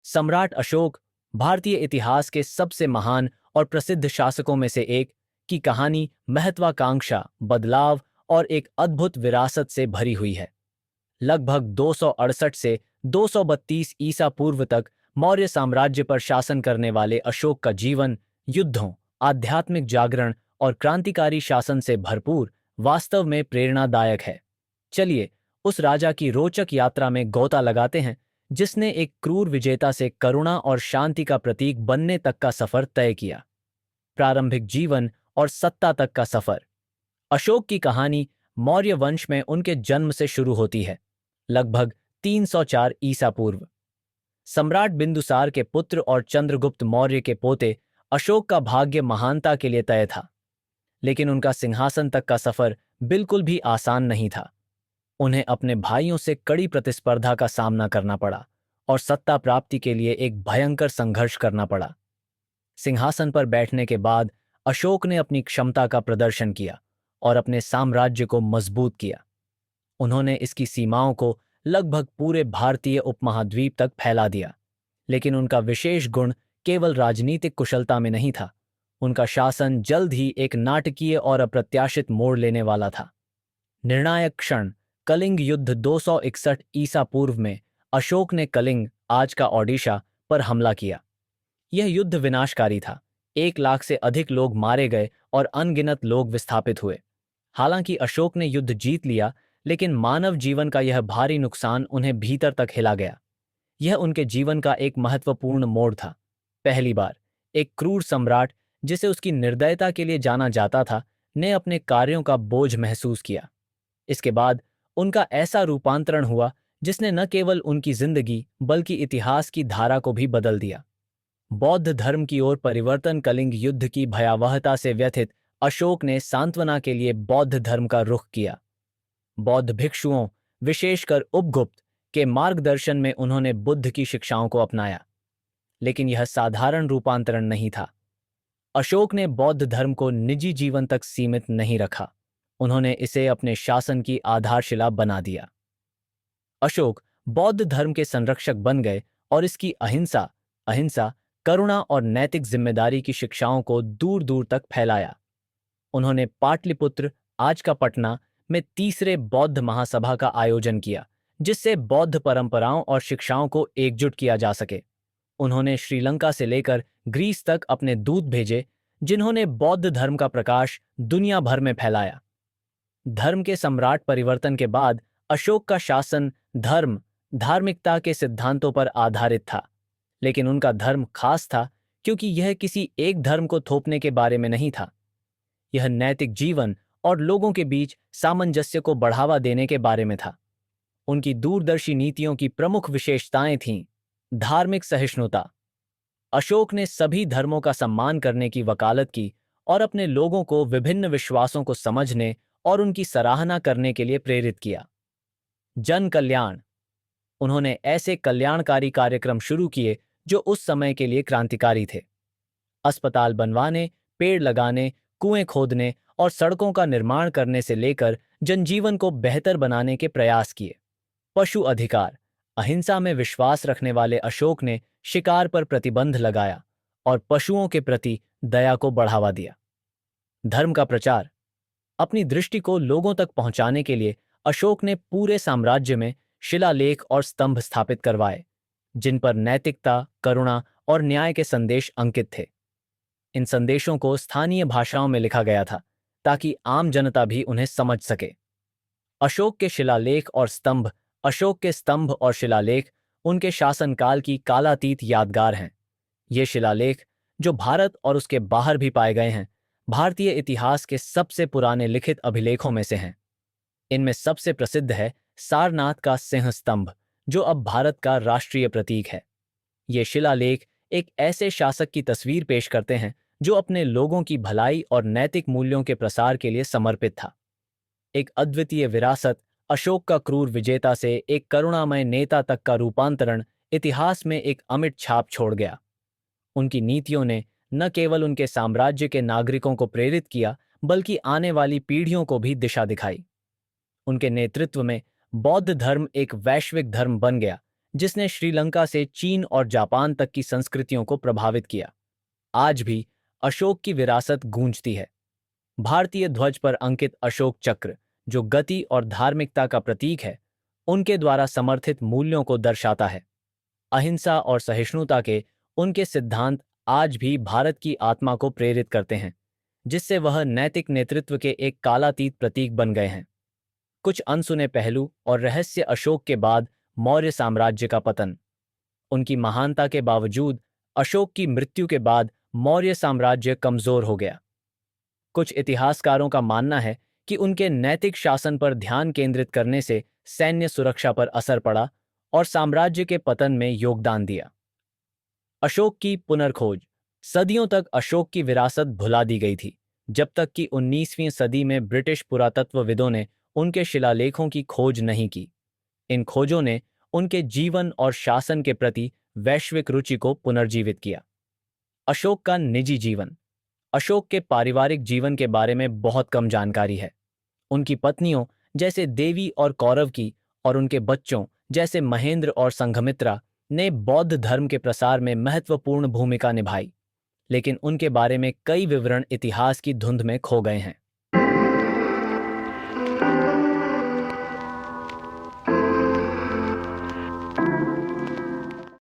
सम्राट अशोक भारतीय इतिहास के सबसे महान और प्रसिद्ध शासकों में से एक की कहानी महत्वाकांक्षा, बदलाव और एक अद्भुत विरासत से भरी हुई है। लगभग 268 से 232 ईसा पूर्व तक मौर्य साम्राज्य पर शासन करने वाले अशोक का जीवन युद्धों, आध्यात्मिक जागरण और क्रांतिकारी शासन से भरपूर वास्तव में प्रेरणादायक है। चलिए उस राजा की रोचक यात्रा में गोता लगाते हैं जिसने एक क्रूर विजेता से करुणा और शांति का प्रतीक बनने तक का सफर तय किया। प्रारंभिक जीवन और सत्ता तक का सफर। अशोक की कहानी मौर्य वंश में उनके जन्म से शुरू होती है, लगभग 304 ईसा पूर्व। सम्राट बिंदुसार के पुत्र और चंद्रगुप्त मौर्य के पोते अशोक का भाग्य महानता के लिए तय था, लेकिन उनका सिंहासन तक का सफर बिल्कुल भी आसान नहीं था। उन्हें अपने भाइयों से कड़ी प्रतिस्पर्धा का सामना करना पड़ा और सत्ता प्राप्ति के लिए एक भयंकर संघर्ष करना पड़ा। सिंहासन पर बैठने के बाद अशोक ने अपनी क्षमता का प्रदर्शन किया और अपने साम्राज्य को मजबूत किया। उन्होंने इसकी सीमाओं को लगभग पूरे भारतीय उपमहाद्वीप तक फैला दिया, लेकिन उनका विशेष गुण केवल राजनीतिक कुशलता में नहीं था। उनका शासन जल्द ही एक नाटकीय और अप्रत्याशित मोड़ लेने वाला था। निर्णायक क्षण, कलिंग युद्ध 261 ईसा पूर्व में अशोक ने कलिंग, आज का ओडिशा, पर हमला किया। यह युद्ध विनाशकारी था। 1 लाख से अधिक लोग मारे गए और अनगिनत लोग विस्थापित हुए। हालांकि अशोक ने युद्ध जीत लिया, लेकिन मानव जीवन का यह भारी नुकसान उन्हें भीतर तक हिला गया। यह उनके जीवन का एक महत्वपूर्ण मोड़ था। पहली बार एक क्रूर सम्राट, जिसे उसकी निर्दयता के लिए जाना जाता था, ने अपने कार्यों का बोझ महसूस किया। इसके बाद उनका ऐसा रूपांतरण हुआ जिसने न केवल उनकी जिंदगी बल्कि इतिहास की धारा को भी बदल दिया। बौद्ध धर्म की ओर परिवर्तन। कलिंग युद्ध की भयावहता से व्यथित अशोक ने सांत्वना के लिए बौद्ध धर्म का रुख किया। बौद्ध भिक्षुओं, विशेषकर उपगुप्त, के मार्गदर्शन में उन्होंने बुद्ध की शिक्षाओं को अपनाया। लेकिन यह साधारण रूपांतरण नहीं था। अशोक ने बौद्ध धर्म को निजी जीवन तक सीमित नहीं रखा, उन्होंने इसे अपने शासन की आधारशिला बना दिया। अशोक बौद्ध धर्म के संरक्षक बन गए और इसकी अहिंसा, करुणा और नैतिक जिम्मेदारी की शिक्षाओं को दूर दूर तक फैलाया। उन्होंने पाटलिपुत्र, आज का पटना, में तीसरे बौद्ध महासभा का आयोजन किया, जिससे बौद्ध परंपराओं और शिक्षाओं को एकजुट किया जा सके। उन्होंने श्रीलंका से लेकर ग्रीस तक अपने दूत भेजे, जिन्होंने बौद्ध धर्म का प्रकाश दुनिया भर में फैलाया। धर्म के सम्राट परिवर्तन के बाद अशोक का शासन धार्मिकता के सिद्धांतों पर आधारित था, लेकिन उनका धर्म खास था क्योंकि यह किसी एक धर्म को थोपने के बारे में नहीं था। यह नैतिक जीवन और लोगों के बीच सामंजस्य को बढ़ावा देने के बारे में था। उनकी दूरदर्शी नीतियों की प्रमुख विशेषताएं थीं। धार्मिक सहिष्णुता। अशोक ने सभी धर्मों का सम्मान करने की वकालत की और अपने लोगों को विभिन्न विश्वासों को समझने और उनकी सराहना करने के लिए प्रेरित किया। जन कल्याण। उन्होंने ऐसे कल्याणकारी कार्यक्रम शुरू किए जो उस समय के लिए क्रांतिकारी थे। अस्पताल बनवाने, पेड़ लगाने, कुएं खोदने और सड़कों का निर्माण करने से लेकर जनजीवन को बेहतर बनाने के प्रयास किए। पशु अधिकार। अहिंसा में विश्वास रखने वाले अशोक ने शिकार पर प्रतिबंध लगाया और पशुओं के प्रति दया को बढ़ावा दिया। धर्म का प्रचार। अपनी दृष्टि को लोगों तक पहुंचाने के लिए अशोक ने पूरे साम्राज्य में शिलालेख और स्तंभ स्थापित करवाए, जिन पर नैतिकता, करुणा और न्याय के संदेश अंकित थे। इन संदेशों को स्थानीय भाषाओं में लिखा गया था ताकि आम जनता भी उन्हें समझ सके। अशोक के शिलालेख और स्तंभ। अशोक के स्तंभ और शिलालेख उनके शासनकाल की कालातीत यादगार हैं। ये शिलालेख, जो भारत और उसके बाहर भी पाए गए हैं, भारतीय इतिहास के सबसे पुराने लिखित अभिलेखों में से हैं। इनमें सबसे प्रसिद्ध है सारनाथ का सिंह स्तंभ, जो अब भारत का राष्ट्रीय प्रतीक है। ये शिलालेख एक ऐसे शासक की तस्वीर पेश करते हैं जो अपने लोगों की भलाई और नैतिक मूल्यों के प्रसार के लिए समर्पित था। एक अद्वितीय विरासत। अशोक का क्रूर विजेता से एक करुणामय नेता तक का रूपांतरण इतिहास में एक अमिट छाप छोड़ गया। उनकी नीतियों ने न केवल उनके साम्राज्य के नागरिकों को प्रेरित किया, बल्कि आने वाली पीढ़ियों को भी दिशा दिखाई। उनके नेतृत्व में बौद्ध धर्म एक वैश्विक धर्म बन गया, जिसने श्रीलंका से चीन और जापान तक की संस्कृतियों को प्रभावित किया। आज भी अशोक की विरासत गूंजती है। भारतीय ध्वज पर अंकित अशोक चक्र, जो गति और धार्मिकता का प्रतीक है, उनके द्वारा समर्थित मूल्यों को दर्शाता है। अहिंसा और सहिष्णुता के उनके सिद्धांत आज भी भारत की आत्मा को प्रेरित करते हैं, जिससे वह नैतिक नेतृत्व के एक कालातीत प्रतीक बन गए हैं। कुछ अनसुने पहलू और रहस्य अशोक के बाद मौर्य साम्राज्य का पतन। उनकी महानता के बावजूद अशोक की मृत्यु के बाद मौर्य साम्राज्य कमजोर हो गया। कुछ इतिहासकारों का मानना है कि उनके नैतिक शासन पर ध्यान केंद्रित करने से सैन्य सुरक्षा पर असर पड़ा और साम्राज्य के पतन में योगदान दिया। अशोक की पुनर्खोज। सदियों तक अशोक की विरासत भुला दी गई थी, जब तक कि 19वीं सदी में ब्रिटिश पुरातत्वविदों ने उनके शिलालेखों की खोज नहीं की। इन खोजों ने उनके जीवन और शासन के प्रति वैश्विक रुचि को पुनर्जीवित किया। अशोक का निजी जीवन। अशोक के पारिवारिक जीवन के बारे में बहुत कम जानकारी है। उनकी पत्नियों जैसे देवी और कौरव की और उनके बच्चों जैसे महेंद्र और संघमित्रा ने बौद्ध धर्म के प्रसार में महत्वपूर्ण भूमिका निभाई, लेकिन उनके बारे में कई विवरण इतिहास की धुंध में खो गए हैं।